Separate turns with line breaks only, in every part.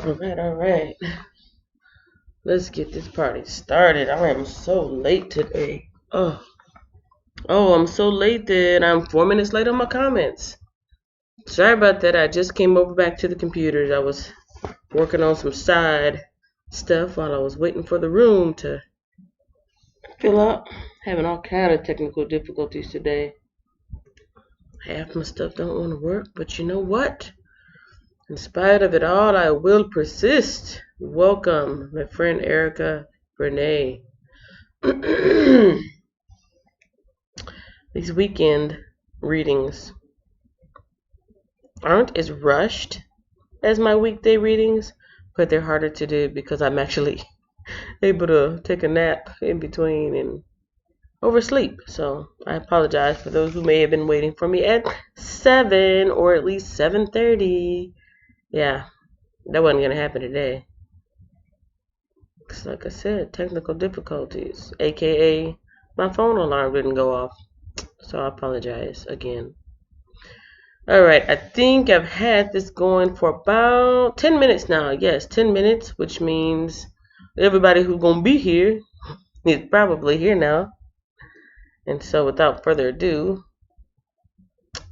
All right. Let's get this party started. I am so late today. Oh, I'm so late that I'm 4 minutes late on my comments. Sorry about that. I just came over back to the computers. I was working on some side stuff while I was waiting for the room to fill up. Having all kind of technical difficulties today. Half my stuff don't want to work, but you know what? In spite of it all, I will persist. Welcome, my friend Erica Renee. These weekend readings aren't as rushed as my weekday readings, but they're harder to do because I'm actually able to take a nap in between and oversleep. So I apologize for those who may have been waiting for me at 7 or at least 7:30. Yeah, that wasn't going to happen today. Like I said, technical difficulties, aka my phone alarm didn't go off. So I apologize again. Alright, I think I've had this going for about 10 minutes now. Yes, 10 minutes, which means everybody who's going to be here is probably here now. And so without further ado,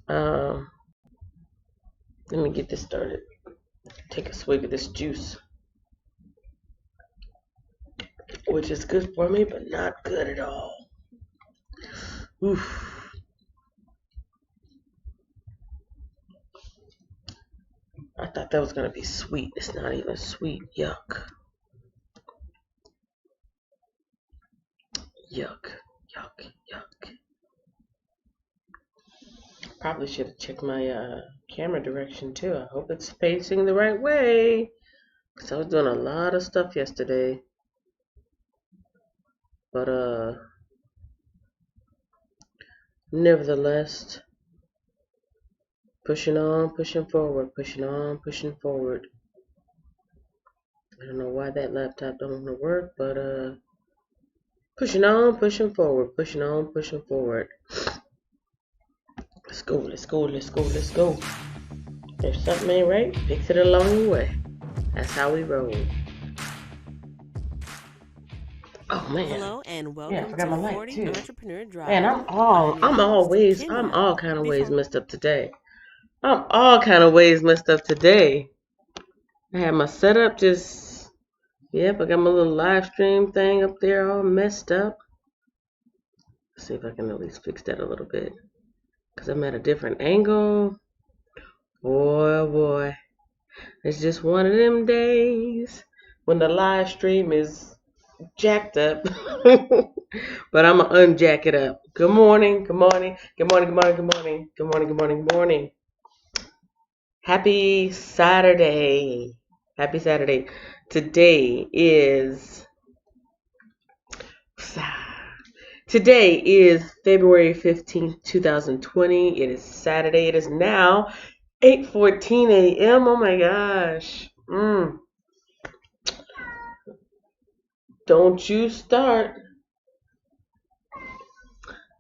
let me get this started. Take a swig of this juice, which is good for me, but not good at all. Oof. I thought that was going to be sweet. It's not even sweet. Yuck. Yuck. Yuck. Yuck. Probably should have checked my camera direction too. I hope it's facing the right way. Because I was doing a lot of stuff yesterday. But nevertheless, pushing on, pushing forward, pushing on, pushing forward. I don't know why that laptop don't want to work, but pushing on, pushing forward, pushing on, pushing forward. Let's go, let's go, let's go, let's go. If something ain't right, fix it along the way. That's how we roll. Oh man.
Hello and welcome
I forgot my
to
light
40
too.
Entrepreneur Drive.
Man, I'm all kind of ways messed up today. I'm all kind of ways messed up today. I had my setup just, yep, I got my little live stream thing up there all messed up. Let's see if I can at least fix that a little bit. Because I'm at a different angle. Boy, oh boy. It's just one of them days when the live stream is jacked up. But I'm going to unjack it up. Good morning, good morning, good morning, good morning, good morning, good morning, good morning, good morning. Happy Saturday. Happy Saturday. Today is February 15th, 2020. It is Saturday. It is now 8:14 a.m. Oh my gosh. Don't you start.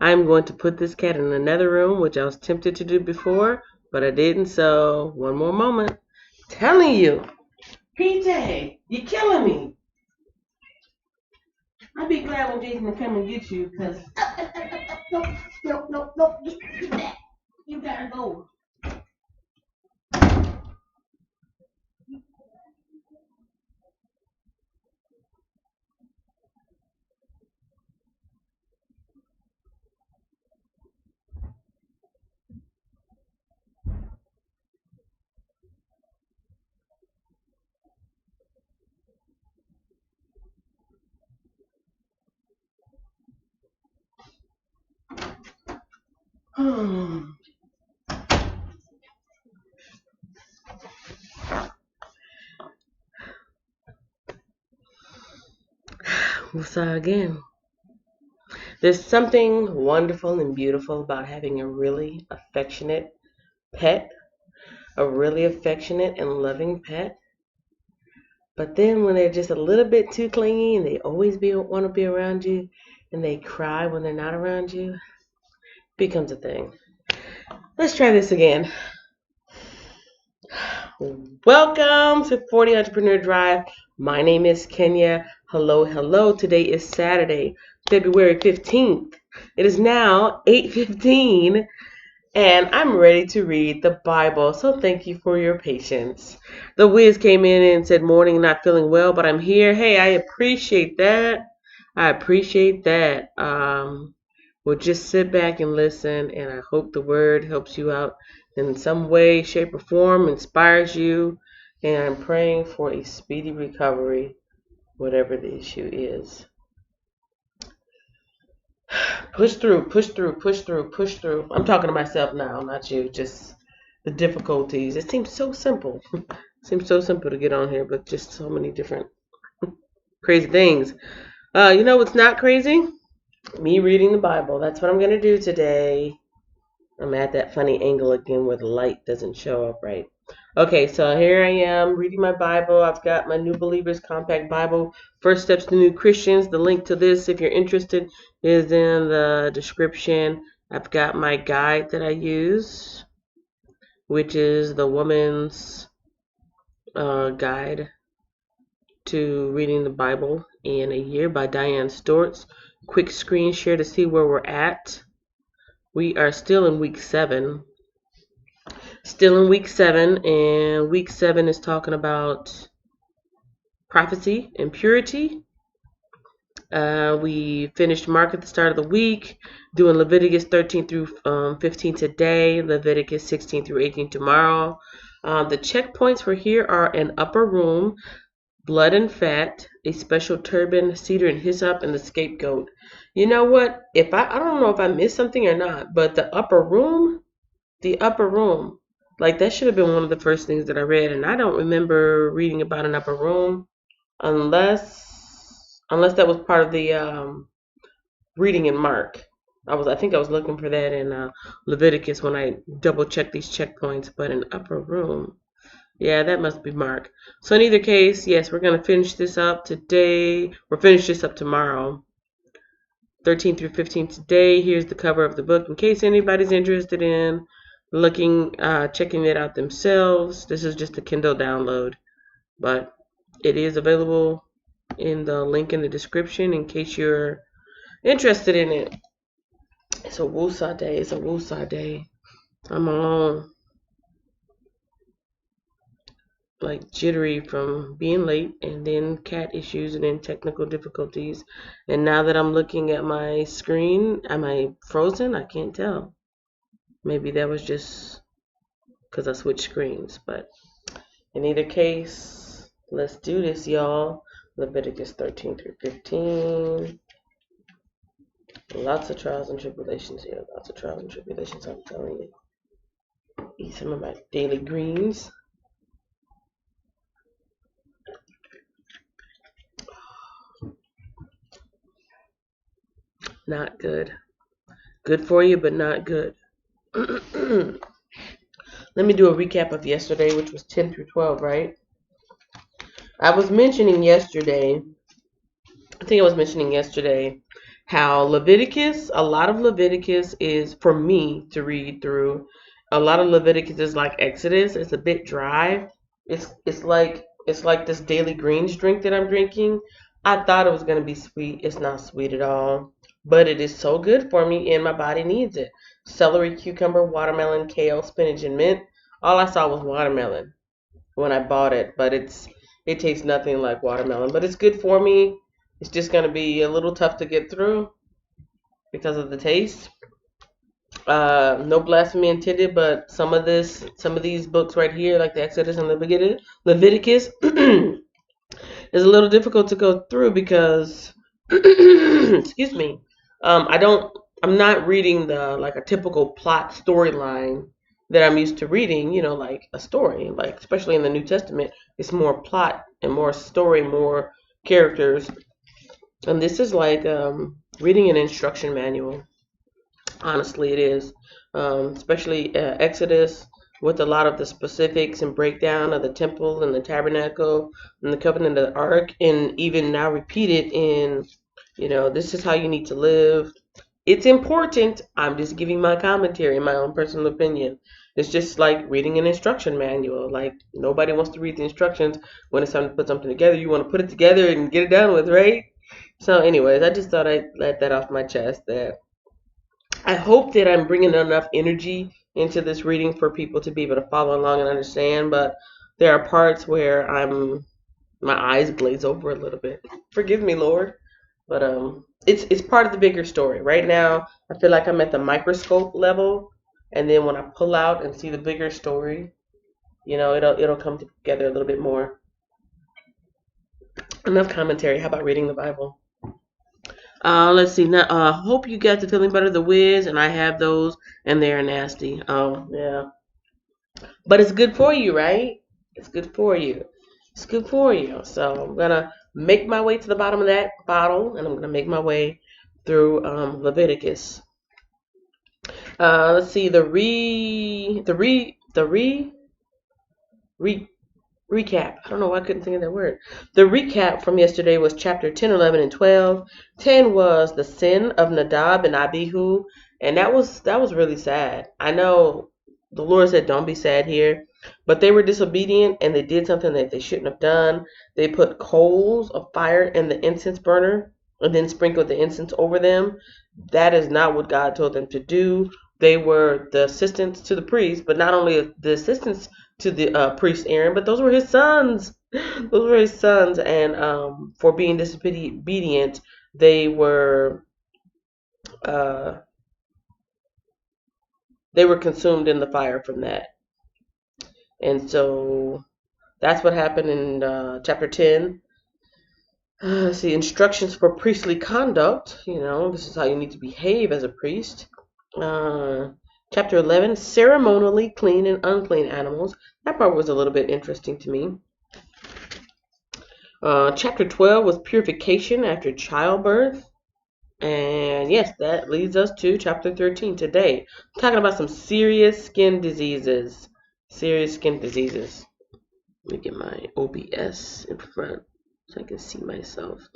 I'm going to put this cat in another room, which I was tempted to do before, but I didn't, so one more moment. Telling you. PJ, you're killing me. I'll be glad when Jason will come and get you, because no, just do that. You gotta go. We'll start again. There's something wonderful and beautiful about having a really affectionate pet, a really affectionate and loving pet. But then when they're just a little bit too clingy and they always want to be around you and they cry when they're not around you, it becomes a thing. Let's try this again. Welcome to 40 Entrepreneur Drive. My name is Kenya. Hello, hello. Today is Saturday, February 15th. It is now 8:15 and I'm ready to read the Bible. So thank you for your patience. The Wiz came in and said, "Morning, not feeling well, but I'm here." Hey, I appreciate that. I appreciate that. We'll just sit back and listen, and I hope the word helps you out in some way, shape, or form, inspires you. And I'm praying for a speedy recovery, whatever the issue is. Push through, push through, push through, push through. I'm talking to myself now, not you. Just the difficulties. It seems so simple. It seems so simple to get on here, but just so many different crazy things. You know what's not crazy? Me reading the Bible. That's what I'm going to do today. I'm at that funny angle again where the light doesn't show up right. Okay, so here I am reading my Bible. I've got my New Believers Compact Bible, First Steps to New Christians. The link to this, if you're interested, is in the description. I've got my guide that I use, which is the Woman's Guide to Reading the Bible in a Year by Diane Storts. Quick screen share to see where we're at. We are still in week 7. Still in week 7, and week 7 is talking about prophecy and purity. We finished Mark at the start of the week, doing Leviticus 13 through 15 today, Leviticus 16 through 18 tomorrow. The checkpoints for here are an upper room, blood and fat, a special turban, cedar and hyssop, and the scapegoat. You know what? I don't know if I missed something or not, but the upper room, like that should have been one of the first things that I read, and I don't remember reading about an upper room unless that was part of the reading in Mark. I think I was looking for that in Leviticus when I double checked these checkpoints, but an upper room. Yeah, that must be Mark. So in either case, yes, we're going to finish this up today. We'll finish this up tomorrow. 13 through 15 today. Here's the cover of the book in case anybody's interested in checking it out themselves. This is just a Kindle download, but it is available in the link in the description in case you're interested in it. It's a woosah day. It's a woosah day. I'm alone. Like jittery from being late and then cat issues and then technical difficulties. And now that I'm looking at my screen, am I frozen? I can't tell. Maybe that was just because I switched screens. But in either case, let's do this, y'all. Leviticus 13 through 15. Lots of trials and tribulations here. Lots of trials and tribulations, I'm telling you. Eat some of my daily greens. Not good. Good for you, but not good. Let me do a recap of yesterday, which was 10 through 12, right? I think I was mentioning yesterday, how Leviticus, a lot of Leviticus is for me to read through. A lot of Leviticus is like Exodus. It's a bit dry. It's like this daily greens drink that I'm drinking. I thought it was going to be sweet. It's not sweet at all. But it is so good for me and my body needs it. Celery, cucumber, watermelon, kale, spinach, and mint. All I saw was watermelon when I bought it, but it tastes nothing like watermelon. But it's good for me. It's just going to be a little tough to get through because of the taste. No blasphemy intended, but some of these books right here, like the Exodus and Leviticus, is a little difficult to go through because, excuse me, I'm not reading like a typical plot storyline that I'm used to reading, like a story, like especially in the New Testament, it's more plot and more story, more characters. And this is like reading an instruction manual. Honestly, it is, especially Exodus with a lot of the specifics and breakdown of the temple and the tabernacle and the covenant of the ark, and even now repeated in, this is how you need to live. It's important. I'm just giving my commentary, my own personal opinion. It's just like reading an instruction manual. Like, nobody wants to read the instructions when it's time to put something together. You want to put it together and get it done with, right? So anyways, I just thought I'd let that off my chest. That I hope that I'm bringing enough energy into this reading for people to be able to follow along and understand. But there are parts where my eyes glaze over a little bit. Forgive me, Lord. But it's part of the bigger story. Right now, I feel like I'm at the microscope level, and then when I pull out and see the bigger story, it'll come together a little bit more. Enough commentary. How about reading the Bible? Let's see. Now, hope you got the Feeling Better the Wiz, and I have those, and they're nasty. Oh yeah, but it's good for you, right? It's good for you. It's good for you. So I'm gonna make my way to the bottom of that bottle, and I'm gonna make my way through Leviticus. Let's see. Recap. I don't know why I couldn't think of that word. The recap from yesterday was chapter 10, 11, and 12. 10 was the sin of Nadab and Abihu, and that was really sad. I know the Lord said don't be sad here, but they were disobedient and they did something that they shouldn't have done. They put coals of fire in the incense burner and then sprinkled the incense over them. That is not what God told them to do. They were the assistants to the priest, but not only the assistants to the priest Aaron, but those were his sons. Those were his sons, and for being disobedient, they were consumed in the fire from that. And so that's what happened in chapter 10. Let's see, instructions for priestly conduct. This is how you need to behave as a priest. Chapter 11, ceremonially clean and unclean animals. That part was a little bit interesting to me. Chapter 12 was purification after childbirth. And yes, that leads us to chapter 13 today. I'm talking about some serious skin diseases. Serious skin diseases. Let me get my OBS in front so I can see myself.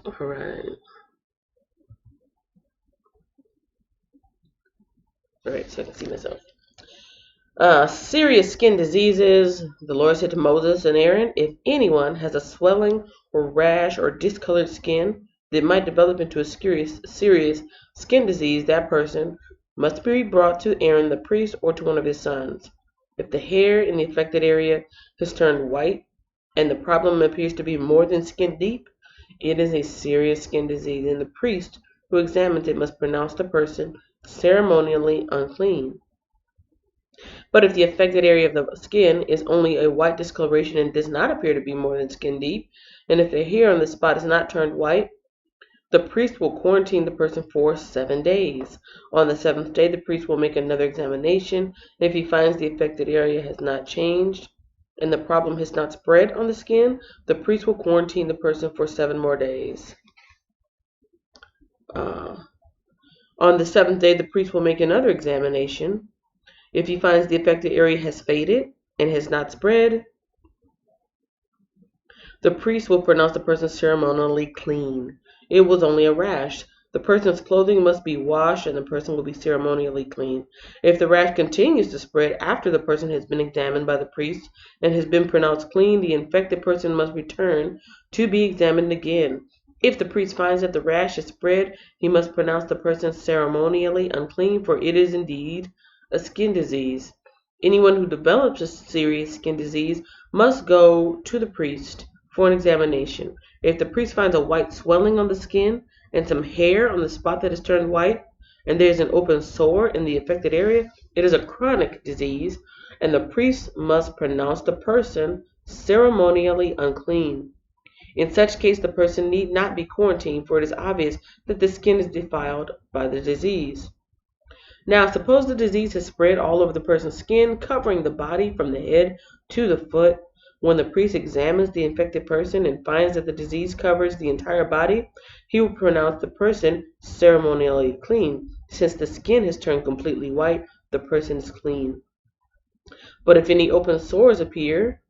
All right. Alright, so I can see myself. Serious skin diseases. The Lord said to Moses and Aaron, if anyone has a swelling or rash or discolored skin that might develop into a serious skin disease, that person must be brought to Aaron the priest or to one of his sons. If the hair in the affected area has turned white and the problem appears to be more than skin deep, it is a serious skin disease, and the priest who examines it must pronounce the person ceremonially unclean. But if the affected area of the skin is only a white discoloration and does not appear to be more than skin deep, and if the hair on the spot is not turned white, the priest will quarantine the person for 7 days. On the 7th day, the priest will make another examination. If he finds the affected area has not changed and the problem has not spread on the skin, the priest will quarantine the person for 7 more days. On the 7th day, the priest will make another examination. If he finds the affected area has faded and has not spread, the priest will pronounce the person ceremonially clean. It was only a rash. The person's clothing must be washed and the person will be ceremonially clean. If the rash continues to spread after the person has been examined by the priest and has been pronounced clean, the infected person must return to be examined again. If the priest finds that the rash is spread, he must pronounce the person ceremonially unclean, for it is indeed a skin disease. Anyone who develops a serious skin disease must go to the priest for an examination. If the priest finds a white swelling on the skin and some hair on the spot that has turned white, and there is an open sore in the affected area, it is a chronic disease, and the priest must pronounce the person ceremonially unclean. In such case, the person need not be quarantined, for it is obvious that the skin is defiled by the disease. Now, suppose the disease has spread all over the person's skin, covering the body from the head to the foot. When the priest examines the infected person and finds that the disease covers the entire body, he will pronounce the person ceremonially clean. Since the skin has turned completely white, the person is clean. But if any open sores appear,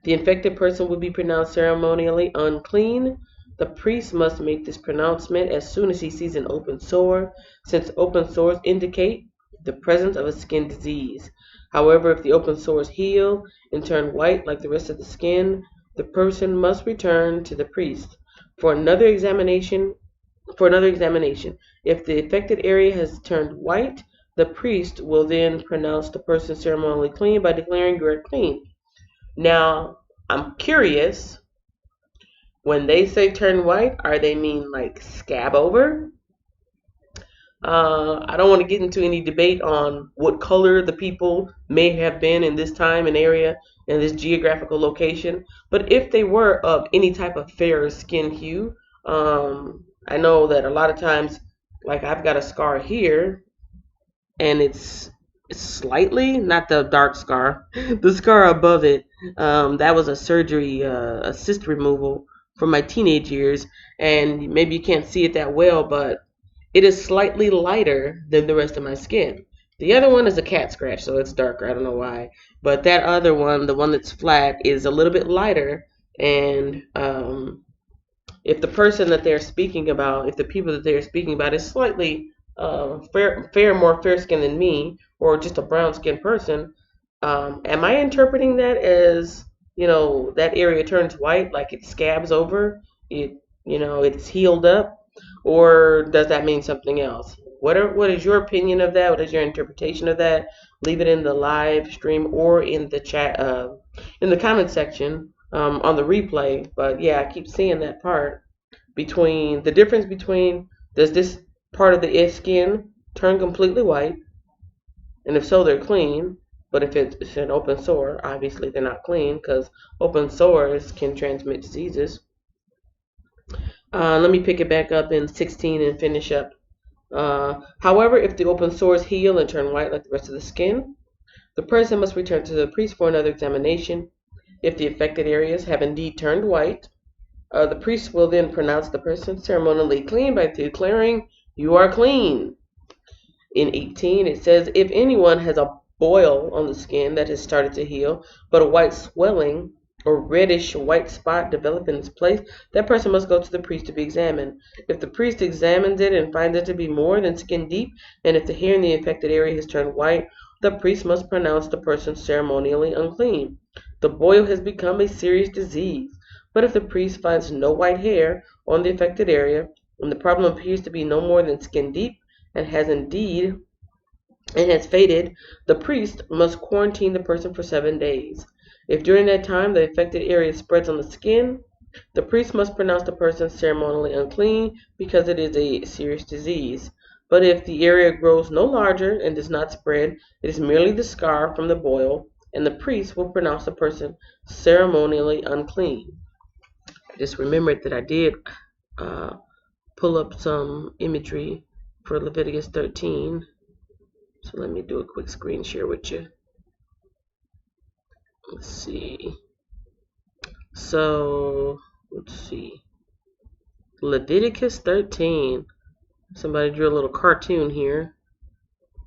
the infected person will be pronounced ceremonially unclean. The priest must make this pronouncement as soon as he sees an open sore, since open sores indicate the presence of a skin disease. However, if the open sores heal and turn white like the rest of the skin, the person must return to the priest for another examination. If the affected area has turned white, the priest will then pronounce the person ceremonially clean by declaring you are clean. Now, I'm curious, when they say turn white, are they mean like scab over? I don't want to get into any debate on what color the people may have been in this time and area and this geographical location, but if they were of any type of fair skin hue, I know that a lot of times, like I've got a scar here, and it's slightly, not the dark scar, the scar above it. That was a surgery, a cyst removal from my teenage years, and maybe you can't see it that well, but it is slightly lighter than the rest of my skin. The other one is a cat scratch, so it's darker. I don't know why. But that other one, the one that's flat, is a little bit lighter. And if the person that they're speaking about, if the people that they're speaking about is slightly more fair skinned than me, or just a brown skinned person, am I interpreting that as, that area turns white, like it scabs over, it's healed up? Or does that mean something else? What is your opinion of that? What is your interpretation of that? Leave it in the live stream or in the chat, in the comment section, on the replay. But yeah, I keep seeing that part between the difference between, does this part of the skin turn completely white? And if so, they're clean. But if it's an open sore, obviously they're not clean, because open sores can transmit diseases. Let me pick it back up in 16 and finish up. However, if the open sores heal and turn white like the rest of the skin, the person must return to the priest for another examination. If the affected areas have indeed turned white, the priest will then pronounce the person ceremonially clean by declaring, you are clean. In 18, it says, if anyone has a boil on the skin that has started to heal, but a white swelling or reddish white spot develop in its place, that person must go to the priest to be examined. If the priest examines it and finds it to be more than skin deep, and if the hair in the affected area has turned white, the priest must pronounce the person ceremonially unclean. The boil has become a serious disease. But if the priest finds no white hair on the affected area, and the problem appears to be no more than skin deep, and has faded, the priest must quarantine the person for 7 days. If during that time the affected area spreads on the skin, the priest must pronounce the person ceremonially unclean because it is a serious disease. But if the area grows no larger and does not spread, it is merely the scar from the boil, and the priest will pronounce the person ceremonially unclean. I just remembered that I did pull up some imagery for Leviticus 13. So let me do a quick screen share with you. Let's see. So, let's see. Leviticus 13. Somebody drew a little cartoon here.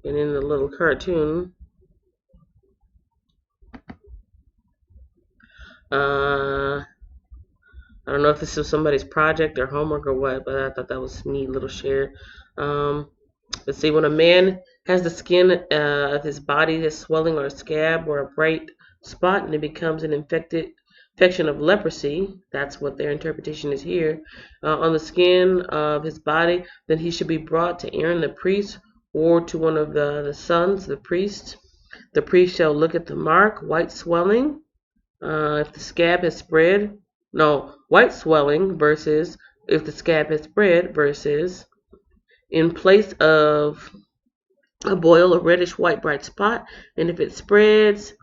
And in the little cartoon, I don't know if this is somebody's project or homework or what, but I thought that was a neat little share. Let's see. When a man has the skin of his body that's swelling or a scab or a bright spot, and it becomes an infection of leprosy, that's what their interpretation is here, on the skin of his body, then he should be brought to Aaron the priest or to one of the sons, the priest. The priest shall look at the mark, white swelling, if the scab has spread. No, white swelling versus if the scab has spread versus in place of a boil, a reddish white bright spot, and if it spreads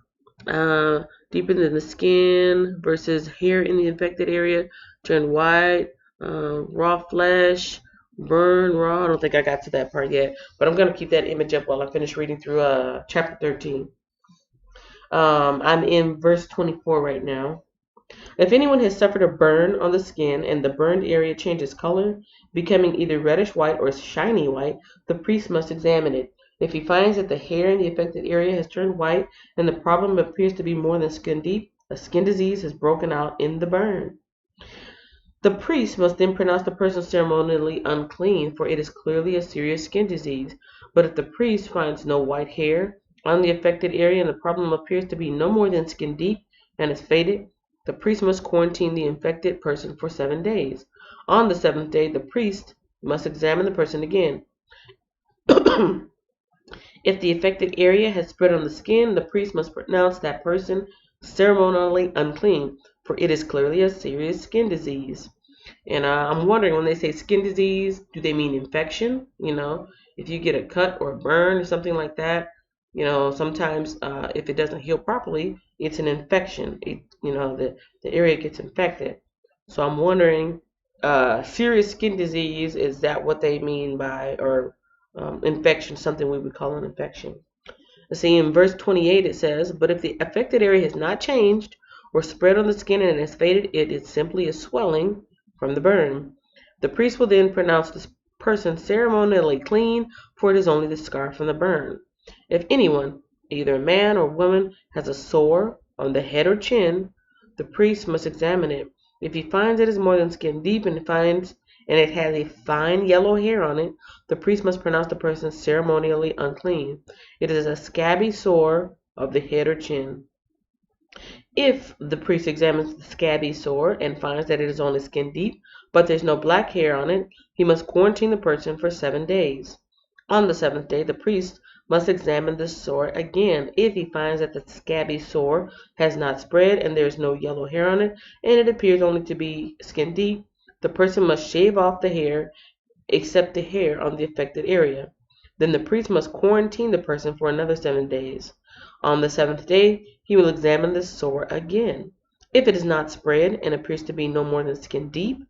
deeper in the skin versus hair in the infected area turn white, raw flesh, burn raw. I don't think I got to that part yet, but I'm going to keep that image up while I finish reading through chapter 13. I'm in verse 24 right now. If anyone has suffered a burn on the skin and the burned area changes color, becoming either reddish white or shiny white, the priest must examine it. If he finds that the hair in the affected area has turned white and the problem appears to be more than skin deep, a skin disease has broken out in the burn. The priest must then pronounce the person ceremonially unclean, for it is clearly a serious skin disease. But if the priest finds no white hair on the affected area and the problem appears to be no more than skin deep and is faded, the priest must quarantine the infected person for 7 days. On the 7th day, the priest must examine the person again. If the affected area has spread on the skin, the priest must pronounce that person ceremonially unclean, for it is clearly a serious skin disease. And I'm wondering, when they say skin disease, do they mean infection? If you get a cut or a burn or something like that, sometimes if it doesn't heal properly, it's an infection. The area gets infected. So I'm wondering, serious skin disease, is that what they mean by, or infection, something we would call an infection? Let's see, in verse 28 it says, "But if the affected area has not changed or spread on the skin and has faded, it is simply a swelling from the burn. The priest will then pronounce this person ceremonially clean, for it is only the scar from the burn. If anyone, either a man or woman, has a sore on the head or chin, the priest must examine it. If he finds it is more than skin deep and it has a fine yellow hair on it, the priest must pronounce the person ceremonially unclean. It is a scabby sore of the head or chin. If the priest examines the scabby sore and finds that it is only skin deep, but there's no black hair on it, he must quarantine the person for 7 days. On the 7th day, the priest must examine the sore again. If he finds that the scabby sore has not spread and there is no yellow hair on it, and it appears only to be skin deep, the person must shave off the hair except the hair on the affected area. Then the priest must quarantine the person for another 7 days. On the 7th day, he will examine the sore again. If it is not spread and appears to be no more than skin deep,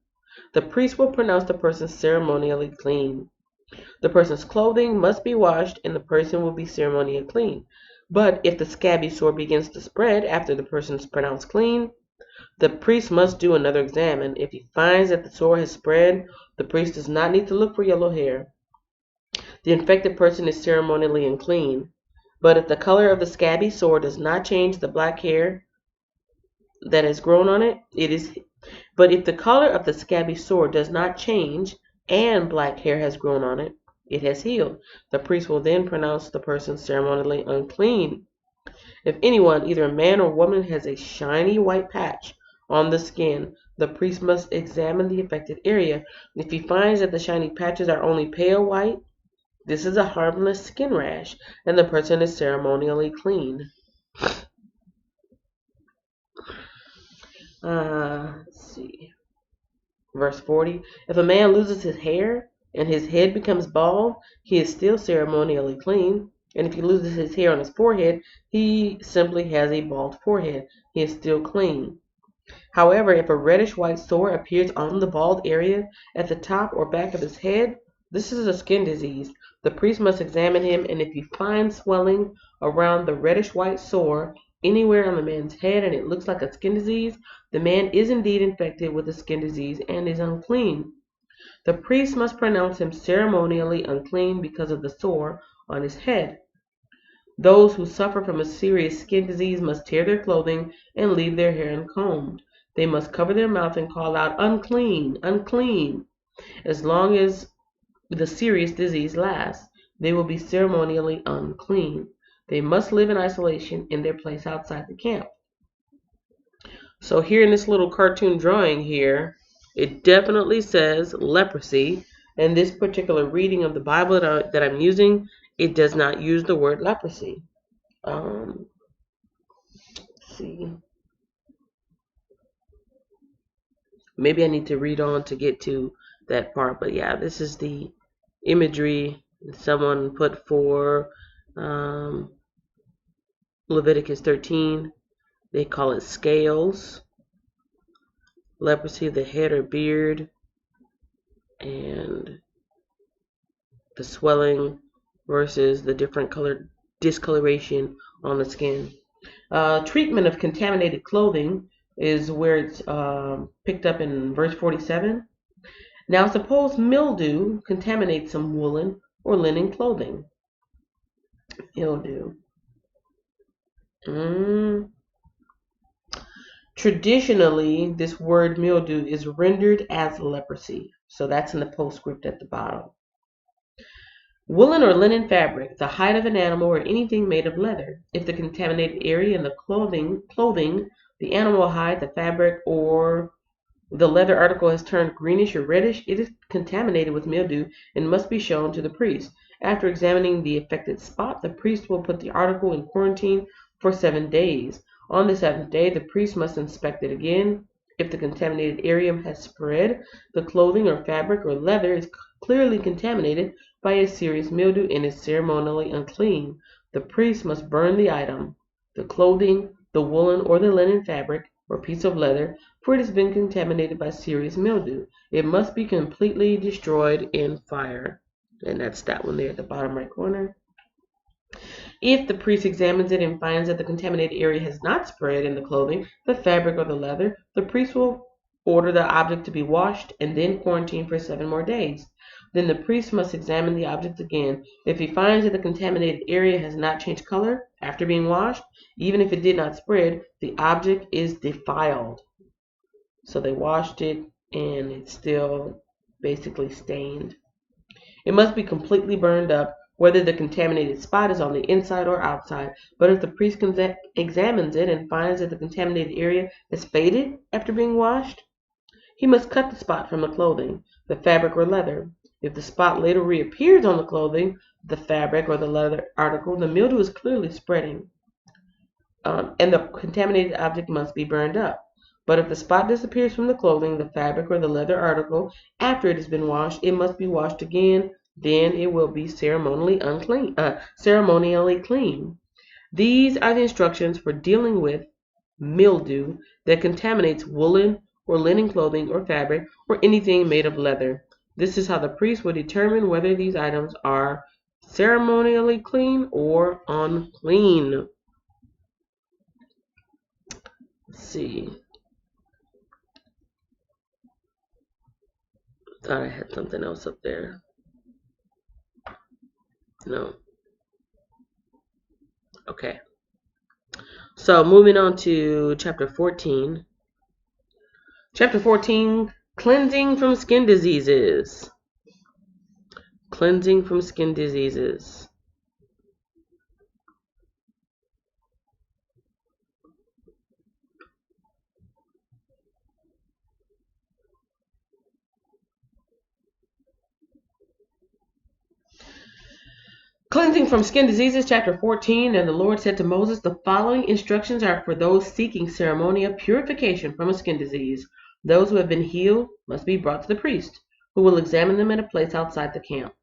the priest will pronounce the person ceremonially clean. The person's clothing must be washed and the person will be ceremonially clean. But if the scabby sore begins to spread after the person is pronounced clean, the priest must do another examine. If he finds that the sore has spread, the priest does not need to look for yellow hair. The infected person is ceremonially unclean. But if the color of the scabby sore does not change the black hair that has grown on it, But if the color of the scabby sore does not change and black hair has grown on it, it has healed. The priest will then pronounce the person ceremonially unclean. If anyone, either a man or woman, has a shiny white patch on the skin, the priest must examine the affected area. If he finds that the shiny patches are only pale white, this is a harmless skin rash, and the person is ceremonially clean. Let's see. Verse 40. If a man loses his hair and his head becomes bald, he is still ceremonially clean. And if he loses his hair on his forehead, he simply has a bald forehead. He is still clean. However, if a reddish white sore appears on the bald area at the top or back of his head, this is a skin disease. The priest must examine him, and if he finds swelling around the reddish white sore anywhere on the man's head and it looks like a skin disease, the man is indeed infected with a skin disease and is unclean. The priest must pronounce him ceremonially unclean because of the sore on his head. Those who suffer from a serious skin disease must tear their clothing and leave their hair uncombed. They must cover their mouth and call out, "Unclean, unclean." As long as the serious disease lasts, they will be ceremonially unclean. They must live in isolation in their place outside the camp. So here in this little cartoon drawing here, it definitely says leprosy. And this particular reading of the Bible that I'm using, it does not use the word leprosy. Let's see. Maybe I need to read on to get to that part. But yeah, this is the imagery someone put for Leviticus 13. They call it scales, leprosy of the head or beard, and the swelling versus the different colored discoloration on the skin. Treatment of contaminated clothing is where it's picked up in verse 47. Now suppose mildew contaminates some woolen or linen clothing. Mildew. Traditionally, this word mildew is rendered as leprosy. So that's in the postscript at the bottom. Woolen or linen fabric, the hide of an animal or anything made of leather. If the contaminated area in the clothing, the animal hide, the fabric, or the leather article has turned greenish or reddish, it is contaminated with mildew and must be shown to the priest. After examining the affected spot, the priest will put the article in quarantine for 7 days. On the 7th day, the priest must inspect it again. If the contaminated area has spread, the clothing or fabric or leather is clearly contaminated by a serious mildew and is ceremonially unclean. The priest must burn the item, the clothing, the woolen or the linen fabric, or piece of leather, for it has been contaminated by serious mildew. It must be completely destroyed in fire. And that's that one there at the bottom right corner. If the priest examines it and finds that the contaminated area has not spread in the clothing, the fabric, or the leather, the priest will order the object to be washed and then quarantined for 7 more days. Then the priest must examine the object again. If he finds that the contaminated area has not changed color after being washed, even if it did not spread, the object is defiled. So they washed it and it's still basically stained. It must be completely burned up, whether the contaminated spot is on the inside or outside. But if the priest examines it and finds that the contaminated area has faded after being washed, he must cut the spot from the clothing, the fabric, or leather. If the spot later reappears on the clothing, the fabric, or the leather article, the mildew is clearly spreading, and the contaminated object must be burned up. But if the spot disappears from the clothing, the fabric, or the leather article after it has been washed, it must be washed again. Then it will be ceremonially clean. These are the instructions for dealing with mildew that contaminates woolen or linen clothing or fabric or anything made of leather. This is how the priest will determine whether these items are ceremonially clean or unclean. Let's see. Thought I had something else up there. No. Okay. So moving on to chapter 14. Chapter 14, cleansing from skin diseases. Cleansing from skin diseases. Cleansing from skin diseases, chapter 14. And the Lord said to Moses, the following instructions are for those seeking ceremonial purification from a skin disease. Those who have been healed must be brought to the priest, who will examine them at a place outside the camp.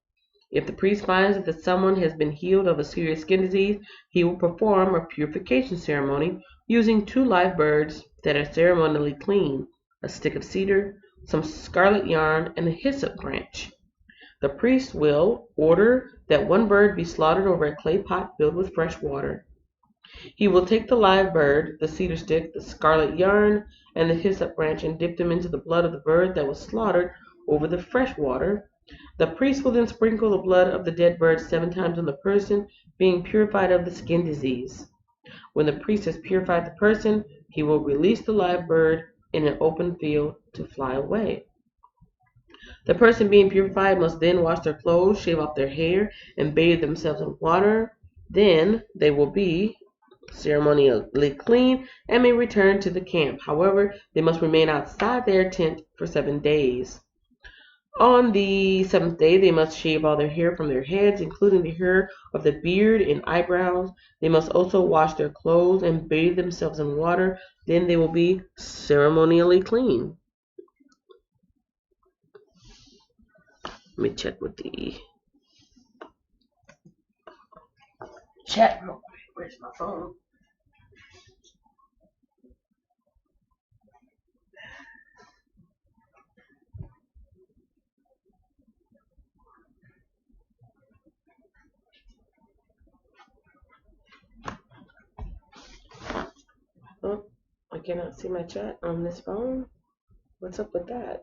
If the priest finds that someone has been healed of a serious skin disease, he will perform a purification ceremony using 2 live birds that are ceremonially clean, a stick of cedar, some scarlet yarn, and a hyssop branch. The priest will order that 1 bird be slaughtered over a clay pot filled with fresh water. He will take the live bird, the cedar stick, the scarlet yarn, and the hyssop branch and dip them into the blood of the bird that was slaughtered over the fresh water. The priest will then sprinkle the blood of the dead bird 7 times on the person being purified of the skin disease. When the priest has purified the person, he will release the live bird in an open field to fly away. The person being purified must then wash their clothes, shave off their hair, and bathe themselves in water. Then they will be ceremonially clean and may return to the camp. However, they must remain outside their tent for 7 days. On the 7th day, they must shave all their hair from their heads, including the hair of the beard and eyebrows. They must also wash their clothes and bathe themselves in water. Then they will be ceremonially clean. Let me check with the chat real quick. Where's my phone? Oh, I cannot see my chat on this phone. What's up with that?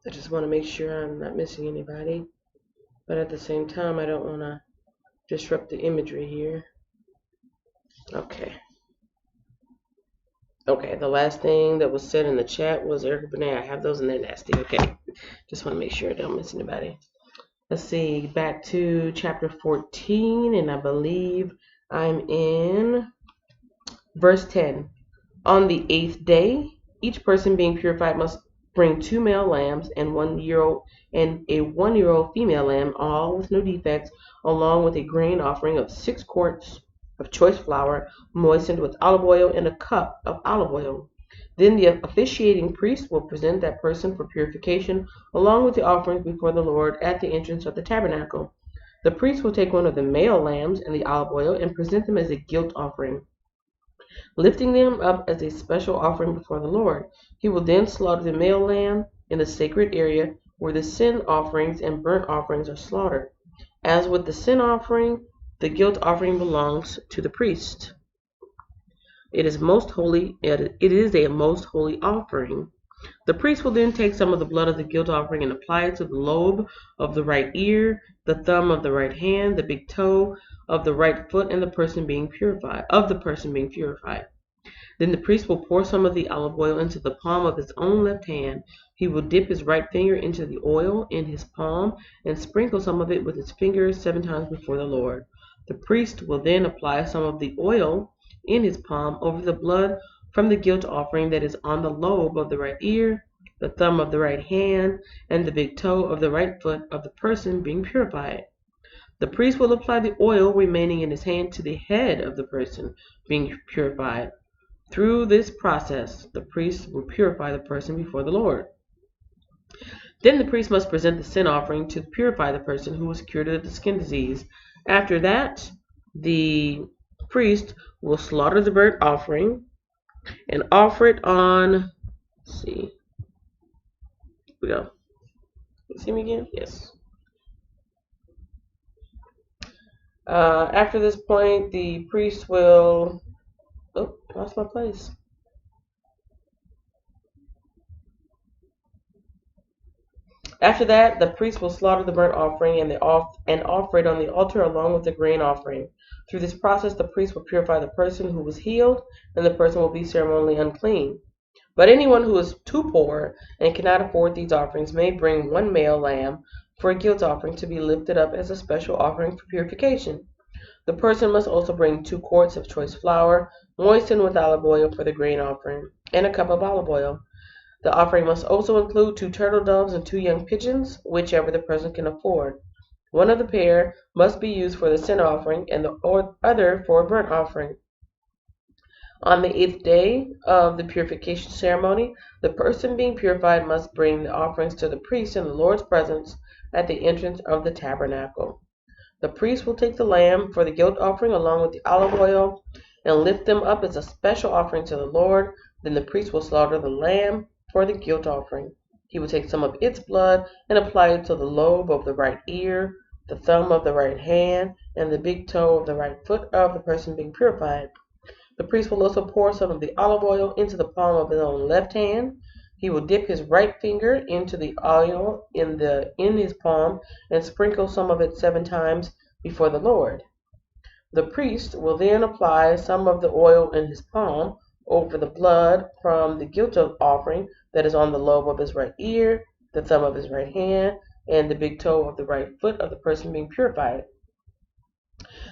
I just want to make sure I'm not missing anybody. But at the same time, I don't want to disrupt the imagery here. Okay. Okay, the last thing that was said in the chat was Erica Benet. I have those and they're nasty. Okay. Just want to make sure I don't miss anybody. Let's see. Back to chapter 14, and I believe I'm in verse 10. On the 8th day, each person being purified must bring 2 male lambs and 1-year-old and a 1-year-old female lamb, all with no defects, along with a grain offering of 6 quarts of choice flour moistened with olive oil and a cup of olive oil. Then the officiating priest will present that person for purification along with the offerings before the Lord at the entrance of the tabernacle. The priest will take one of the male lambs and the olive oil and present them as a guilt offering, lifting them up as a special offering before the Lord. He will then slaughter the male lamb in the sacred area where the sin offerings and burnt offerings are slaughtered. As with the sin offering, the guilt offering belongs to the priest. It is most holy. It is a most holy offering. The priest will then take some of the blood of the guilt offering and apply it to the lobe of the right ear, the thumb of the right hand, the big toe of the right foot, and the person being purified. Then the priest will pour some of the olive oil into the palm of his own left hand. He will dip his right finger into the oil in his palm and sprinkle some of it with his fingers 7 times before the Lord. The priest will then apply some of the oil in his palm over the blood from the guilt offering that is on the lobe of the right ear, the thumb of the right hand, and the big toe of the right foot of the person being purified. The priest will apply the oil remaining in his hand to the head of the person being purified. Through this process, the priest will purify the person before the Lord. Then the priest must present the sin offering to purify the person who was cured of the skin disease. After that, the priest will slaughter the burnt offering and offer it on, let's see, here we go. You see me again? Yes. After this point, the priest will, lost my place. After that, the priest will slaughter the burnt offering and offer it on the altar along with the grain offering. Through this process, the priest will purify the person who was healed, and the person will be ceremonially unclean. But anyone who is too poor and cannot afford these offerings may bring 1 male lamb for a guilt offering to be lifted up as a special offering for purification. The person must also bring 2 quarts of choice flour, moistened with olive oil for the grain offering, and a cup of olive oil. The offering must also include 2 turtle doves and 2 young pigeons, whichever the person can afford. One of the pair must be used for the sin offering and the other for a burnt offering. On the 8th day of the purification ceremony, the person being purified must bring the offerings to the priest in the Lord's presence at the entrance of the tabernacle. The priest will take the lamb for the guilt offering along with the olive oil and lift them up as a special offering to the Lord. Then the priest will slaughter the lamb for the guilt offering. He will take some of its blood and apply it to the lobe of the right ear, the thumb of the right hand, and the big toe of the right foot of the person being purified. The priest will also pour some of the olive oil into the palm of his own left hand. He will dip his right finger into the oil in his palm and sprinkle some of it 7 times before the Lord. The priest will then apply some of the oil in his palm over the blood from the guilt offering that is on the lobe of his right ear, the thumb of his right hand, and the big toe of the right foot of the person being purified.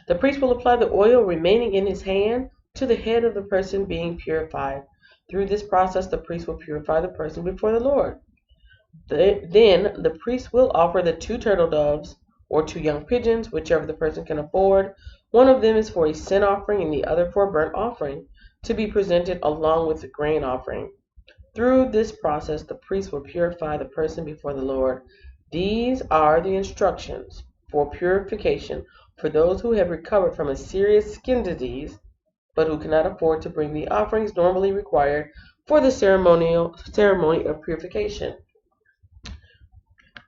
The priest will apply the oil remaining in his hand to the head of the person being purified. Through this process, the priest will purify the person before the Lord. Then the priest will offer the 2 turtle doves or 2 young pigeons, whichever the person can afford. One of them is for a sin offering and the other for a burnt offering, to be presented along with the grain offering. Through this process, the priest will purify the person before the Lord. These are the instructions for purification for those who have recovered from a serious skin disease, but who cannot afford to bring the offerings normally required for the ceremony of purification.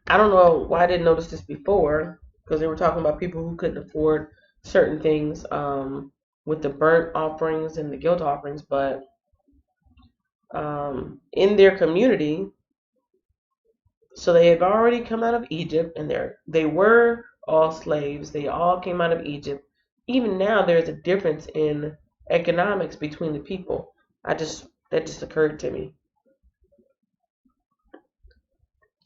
I don't know why I didn't notice this before, because they were talking about people who couldn't afford certain things with the burnt offerings and the guilt offerings, but in their community, so they have already come out of Egypt, and they were all slaves. They all came out of Egypt. Even now, there's a difference in economics between the people. That just occurred to me.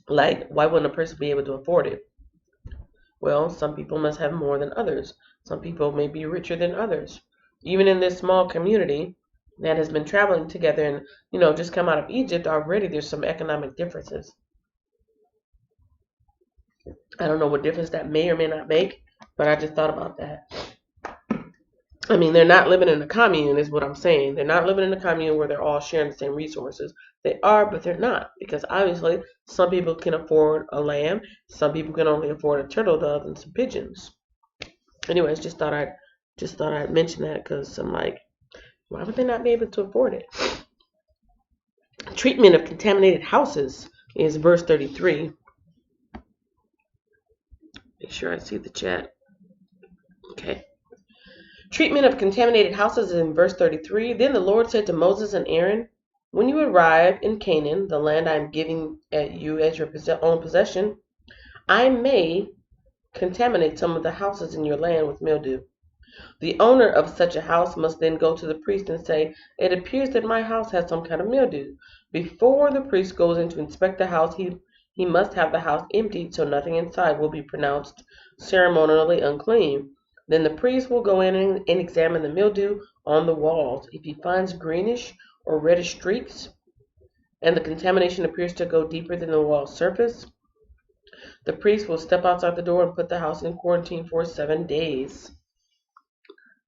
Like, why wouldn't a person be able to afford it? Well, some people must have more than others. Some people may be richer than others. Even in this small community that has been traveling together and, just come out of Egypt, already there's some economic differences. I don't know what difference that may or may not make, but I just thought about that. I mean, they're not living in a commune, is what I'm saying. They're not living in a commune where they're all sharing the same resources. They are, but they're not, because obviously some people can afford a lamb, some people can only afford a turtle dove and some pigeons. Anyways, just thought I'd mention that because I'm like, why would they not be able to afford it? Treatment of contaminated houses is verse 33. Make sure I see the chat. Okay. Treatment of contaminated houses is in verse 33. Then the Lord said to Moses and Aaron, when you arrive in Canaan, the land I am giving you as your own possession, I may contaminate some of the houses in your land with mildew. The owner of such a house must then go to the priest and say, it appears that my house has some kind of mildew. Before the priest goes in to inspect the house, he must have the house emptied so nothing inside will be pronounced ceremonially unclean. Then the priest will go in and examine the mildew on the walls. If he finds greenish or reddish streaks, and the contamination appears to go deeper than the wall surface, the priest will step outside the door and put the house in quarantine for 7 days.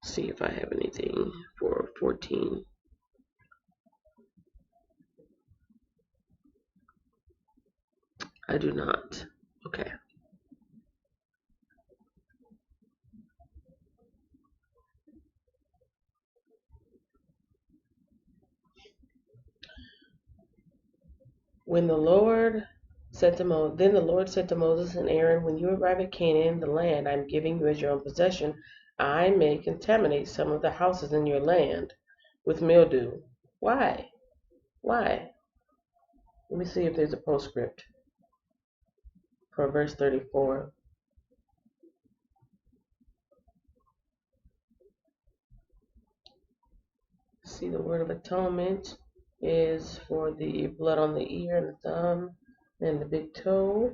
See if I have anything for 14. I do not. Okay. Then the Lord said to Moses and Aaron, when you arrive at Canaan, the land I am giving you as your own possession, I may contaminate some of the houses in your land with mildew. Why? Why? Let me see if there's a postscript for verse 34. See, the word of atonement is for the blood on the ear and the thumb and the big toe.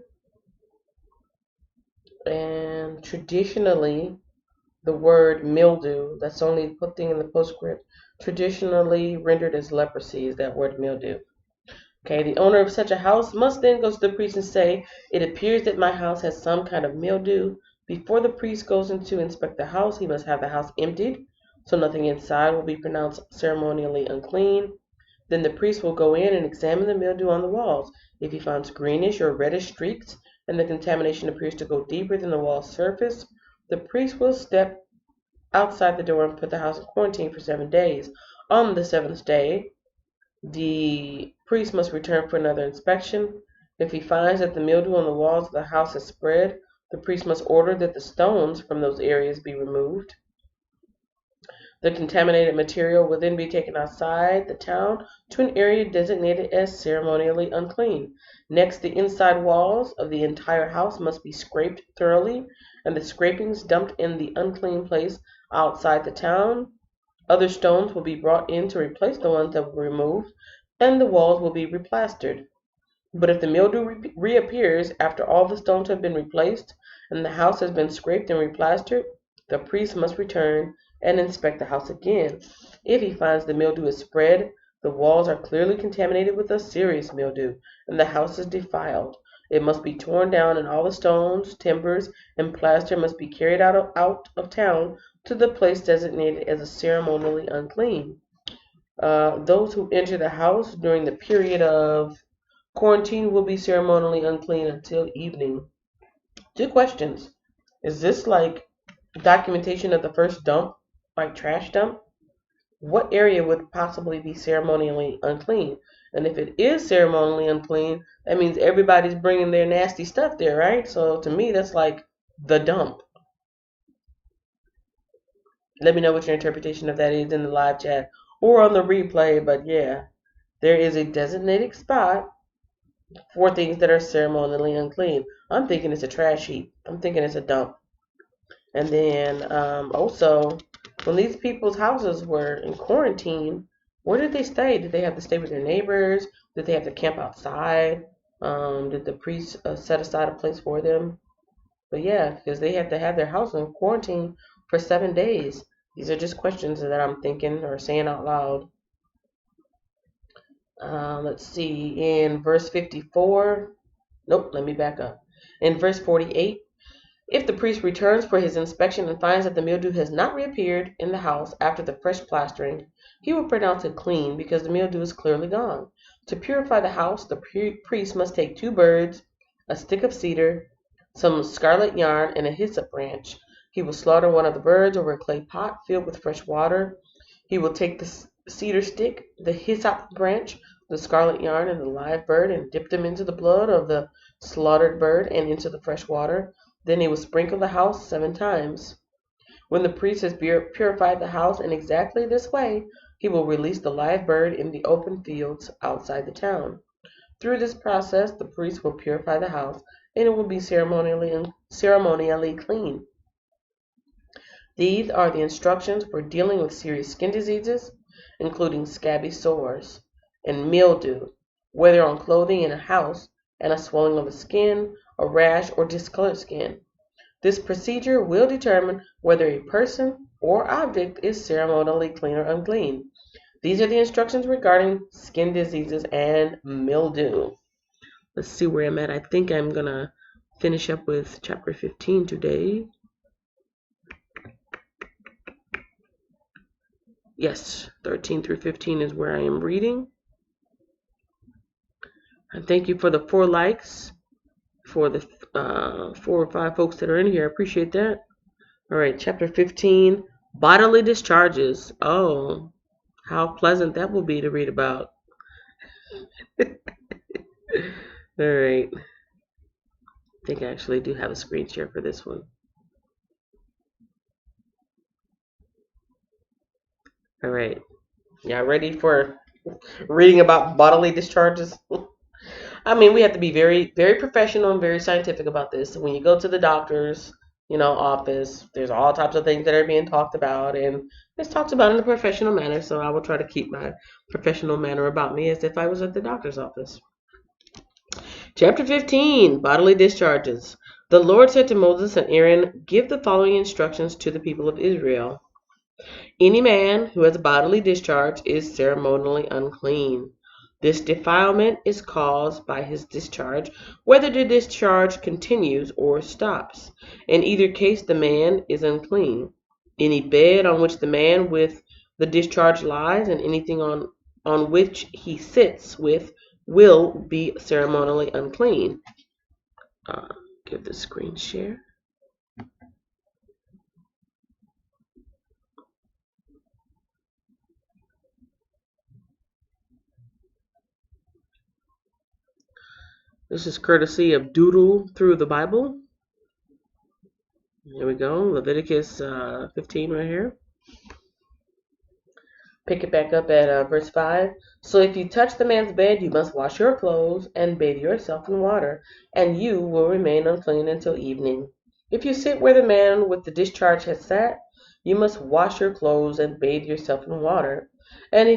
And traditionally, the word mildew, that's the only thing in the postscript, traditionally rendered as leprosy is that word mildew. Okay, the owner of such a house must then go to the priest and say, it appears that my house has some kind of mildew. Before the priest goes in to inspect the house, he must have the house emptied, so nothing inside will be pronounced ceremonially unclean. Then the priest will go in and examine the mildew on the walls. If he finds greenish or reddish streaks, and the contamination appears to go deeper than the wall surface, the priest will step outside the door and put the house in quarantine for 7 days. On the 7th day, the priest must return for another inspection. If he finds that the mildew on the walls of the house has spread, the priest must order that the stones from those areas be removed. The contaminated material will then be taken outside the town to an area designated as ceremonially unclean. Next, the inside walls of the entire house must be scraped thoroughly, and the scrapings dumped in the unclean place outside the town. Other stones will be brought in to replace the ones that were removed, and the walls will be replastered. But if the mildew reappears after all the stones have been replaced, and the house has been scraped and replastered, the priest must return and inspect the house again. If he finds the mildew is spread, the walls are clearly contaminated with a serious mildew, and the house is defiled. It must be torn down, and all the stones, timbers, and plaster must be carried out of town to the place designated as a ceremonially unclean. Those who enter the house during the period of quarantine will be ceremonially unclean until evening. 2 questions. Is this like documentation of the first dump, like trash dump? What area would possibly be ceremonially unclean? And if it is ceremonially unclean, that means everybody's bringing their nasty stuff there, right? So to me, that's like the dump. Let me know what your interpretation of that is in the live chat or on the replay. But yeah, there is a designated spot for things that are ceremonially unclean. I'm thinking it's a trash heap. I'm thinking it's a dump. And then also, When these people's houses were in quarantine, where did they stay? Did they have to stay with their neighbors? Did they have to camp outside? Did the priest set aside a place for them? But yeah, because they have to have their house in quarantine for 7 days. These are just questions that I'm thinking or saying out loud. Let's see, in verse 54, nope, let me back up. In verse 48, if the priest returns for his inspection and finds that the mildew has not reappeared in the house after the fresh plastering, he will pronounce it clean because the mildew is clearly gone. To purify the house, the priest must take 2 birds, a stick of cedar, some scarlet yarn, and a hyssop branch. He will slaughter one of the birds over a clay pot filled with fresh water. He will take the cedar stick, the hyssop branch, the scarlet yarn, and the live bird and dip them into the blood of the slaughtered bird and into the fresh water. Then he will sprinkle the house 7 times. When the priest has purified the house in exactly this way, he will release the live bird in the open fields outside the town. Through this process, the priest will purify the house, and it will be ceremonially clean. These are the instructions for dealing with serious skin diseases, including scabby sores and mildew, whether on clothing in a house, and a swelling of the skin, a rash, or discolored skin. This procedure will determine whether a person or object is ceremonially clean or unclean. These are the instructions regarding skin diseases and mildew. Let's see where I'm at. I think I'm going to finish up with chapter 15 today. Yes, 13 through 15 is where I am reading. And thank you for the 4 likes, for the 4 or 5 folks that are in here. I appreciate that. All right, chapter 15, bodily discharges. Oh, how pleasant that will be to read about. All right. I think I actually do have a screen share for this one. All right. Y'all ready for reading about bodily discharges? I mean, we have to be very, very professional and very scientific about this. When you go to the doctor's, office, there's all types of things that are being talked about, and it's talked about in a professional manner. So I will try to keep my professional manner about me as if I was at the doctor's office. Chapter 15, Bodily Discharges. The Lord said to Moses and Aaron, "Give the following instructions to the people of Israel. Any man who has a bodily discharge is ceremonially unclean. This defilement is caused by his discharge, whether the discharge continues or stops. In either case, the man is unclean. Any bed on which the man with the discharge lies and anything on which he sits with will be ceremonially unclean." Give the screen share. This is courtesy of Doodle Through the Bible. Here we go, Leviticus 15 right here. Pick it back up at verse 5. So if you touch the man's bed, you must wash your clothes and bathe yourself in water, and you will remain unclean until evening. If you sit where the man with the discharge has sat, you must wash your clothes and bathe yourself in water, and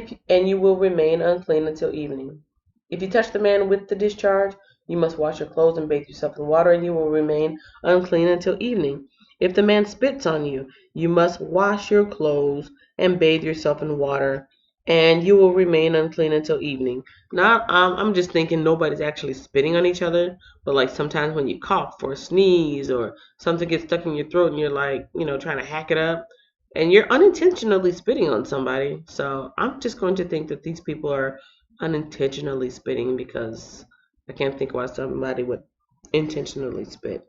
you will remain unclean until evening. If you touch the man with the discharge, you must wash your clothes and bathe yourself in water, and you will remain unclean until evening. If the man spits on you, you must wash your clothes and bathe yourself in water, and you will remain unclean until evening. Now, I'm just thinking nobody's actually spitting on each other, but like sometimes when you cough or sneeze or something gets stuck in your throat and you're like, trying to hack it up, and you're unintentionally spitting on somebody. So I'm just going to think that these people are unintentionally spitting, because I can't think why somebody would intentionally spit.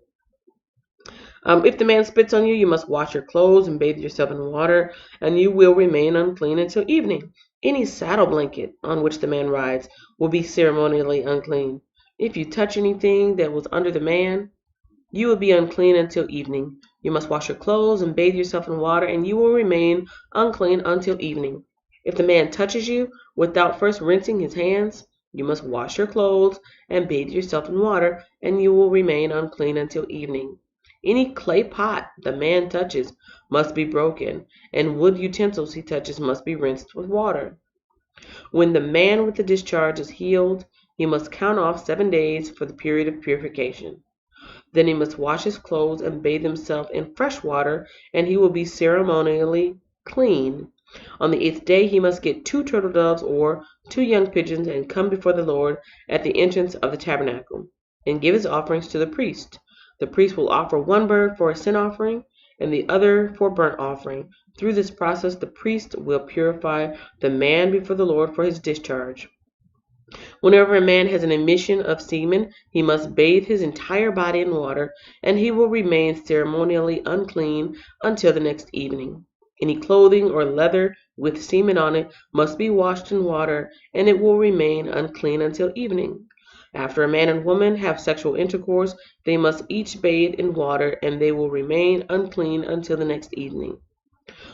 If the man spits on you, you must wash your clothes and bathe yourself in water, and you will remain unclean until evening. Any saddle blanket on which the man rides will be ceremonially unclean. If you touch anything that was under the man, you will be unclean until evening. You must wash your clothes and bathe yourself in water, and you will remain unclean until evening. If the man touches you without first rinsing his hands, you must wash your clothes and bathe yourself in water, and you will remain unclean until evening. Any clay pot the man touches must be broken, and wood utensils he touches must be rinsed with water. When the man with the discharge is healed, he must count off 7 days for the period of purification. Then he must wash his clothes and bathe himself in fresh water, and he will be ceremonially clean. On the 8th day he must get 2 turtle doves or 2 young pigeons and come before the Lord at the entrance of the tabernacle, and give his offerings to the priest. The priest will offer 1 bird for a sin offering and the other for burnt offering. Through this process the priest will purify the man before the Lord for his discharge. Whenever a man has an emission of semen, he must bathe his entire body in water, and he will remain ceremonially unclean until the next evening. Any clothing or leather with semen on it must be washed in water, and it will remain unclean until evening. After a man and woman have sexual intercourse, they must each bathe in water, and they will remain unclean until the next evening.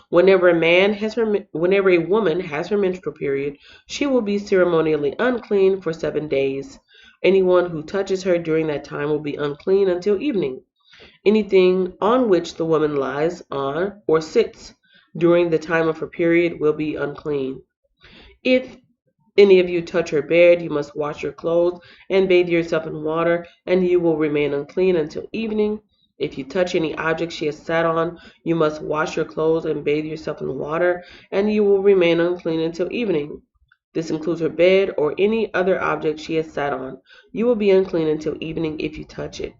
Whenever a woman has her menstrual period, she will be ceremonially unclean for 7 days. Anyone who touches her during that time will be unclean until evening. Anything on which the woman lies on or sits during the time of her period will be unclean. If any of you touch her bed, you must wash your clothes and bathe yourself in water, and you will remain unclean until evening. If you touch any object she has sat on, you must wash your clothes and bathe yourself in water, and you will remain unclean until evening. This includes her bed or any other object she has sat on. You will be unclean until evening if you touch it.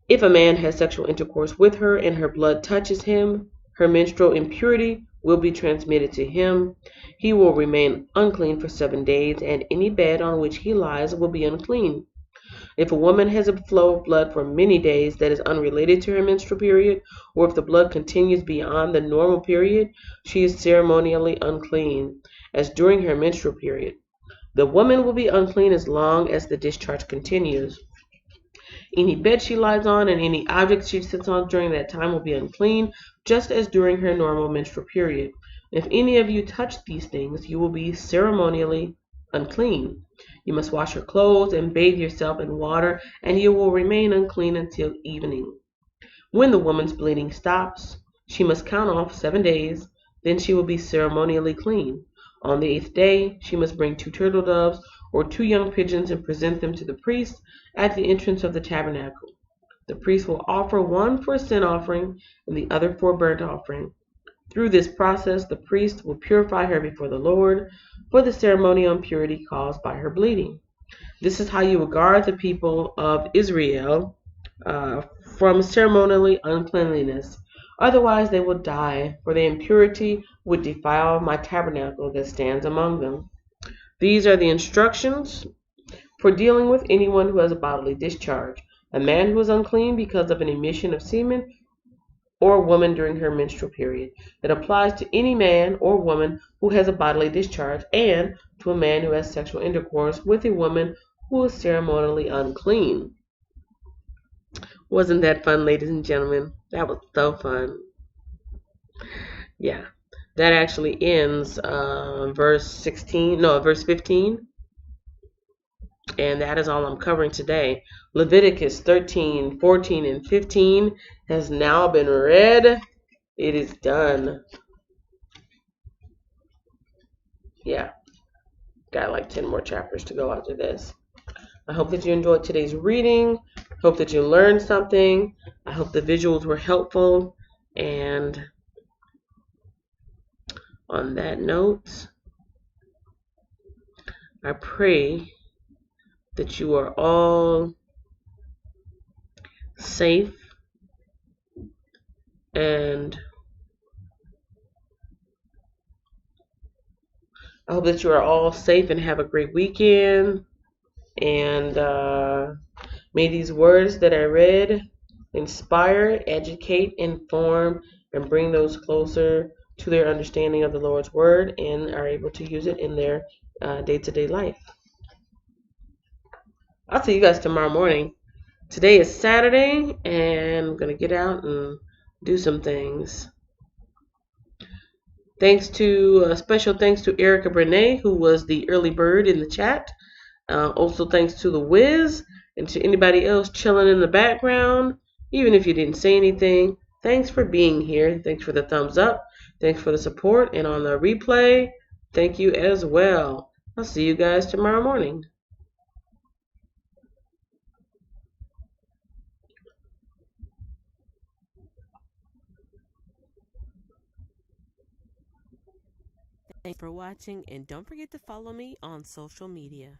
If a man has sexual intercourse with her and her blood touches him, her menstrual impurity will be transmitted to him. He will remain unclean for 7 days, and any bed on which he lies will be unclean. If a woman has a flow of blood for many days that is unrelated to her menstrual period, or if the blood continues beyond the normal period, she is ceremonially unclean, as during her menstrual period. The woman will be unclean as long as the discharge continues. Any bed she lies on and any object she sits on during that time will be unclean, just as during her normal menstrual period. If any of you touch these things, you will be ceremonially unclean. You must wash your clothes and bathe yourself in water, and you will remain unclean until evening. When the woman's bleeding stops, she must count off 7 days, then she will be ceremonially clean. On the 8th day, she must bring 2 turtle doves or 2 young pigeons and present them to the priest at the entrance of the tabernacle. The priest will offer 1 for a sin offering and the other for a burnt offering. Through this process, the priest will purify her before the Lord for the ceremonial impurity caused by her bleeding. This is how you will guard the people of Israel from ceremonially uncleanliness. Otherwise they will die, for the impurity would defile my tabernacle that stands among them. These are the instructions for dealing with anyone who has a bodily discharge. A man who is unclean because of an emission of semen, or a woman during her menstrual period. It applies to any man or woman who has a bodily discharge, and to a man who has sexual intercourse with a woman who is ceremonially unclean. Wasn't that fun, ladies and gentlemen? That was so fun. Yeah, that actually ends verse 15. And that is all I'm covering today. Leviticus 13, 14, and 15 has now been read. It is done. Yeah, got like 10 more chapters to go after this. I hope that you enjoyed today's reading. Hope that you learned something. I hope the visuals were helpful. And on that note, I pray that you are all safe and I hope that you are all safe and have a great weekend. And may these words that I read inspire, educate, inform, and bring those closer to their understanding of the Lord's word and are able to use it in their day-to-day life. I'll see you guys tomorrow morning. Today is Saturday, and I'm going to get out and do some things. Special thanks to Erica Brene, who was the early bird in the chat. Also thanks to the Wiz and to anybody else chilling in the background. Even if you didn't say anything, thanks for being here. Thanks for the thumbs up. Thanks for the support. And on the replay, thank you as well. I'll see you guys tomorrow morning.
Thanks for watching, and don't forget to follow me on social media.